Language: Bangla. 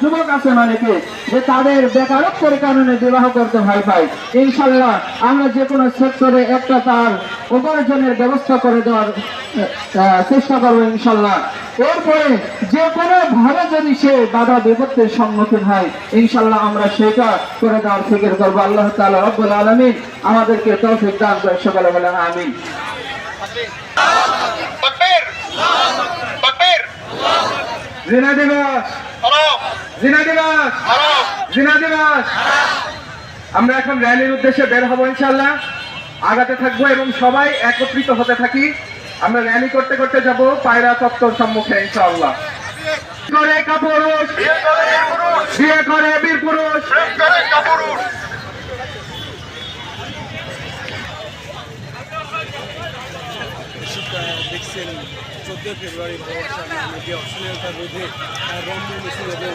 যুবক আছেন অনেকে যে তাদের বেকারত্বের কারণে বিবাহ করতে ভয় পায়। ইনশাল্লাহ আমরা যে কোনো সেক্টরে একটা তার উপার্জনের ব্যবস্থা করে দেওয়ার চেষ্টা করবো ইনশাল্লাহ। এরপরে যে কোনো ভাবে যদি সে বাধা বিপত্তির সম্মুখীন হয় ইনশাল্লাহ আমরা সেটা করে দেওয়ার ফিকির করবো। আল্লাহ তাআলা রব্বুল আলামিন আমাদেরকে তৌফিক দান করে, সকলে বলে আমিন। জিনা দিবস, জিনা দিবস, জিনা দিবস। আমরা এখন র্যালির উদ্দেশ্যে বের হবো ইনশাল্লাহ, আগাতে থাকবো এবং সবাই একত্রিত হতে থাকি। আমরা র্যালি করতে করতে যাব পায়রা চত্বর সম্মুখে ইনশাআল্লাহ। করে কাপুরুষ, বিয়ে করে বীর পুরুষ, দেখছেন 14 ফেব্রুয়ারি ভালোবাসা যে অশ্লীলতা রোধে রম্য মিছিল এবং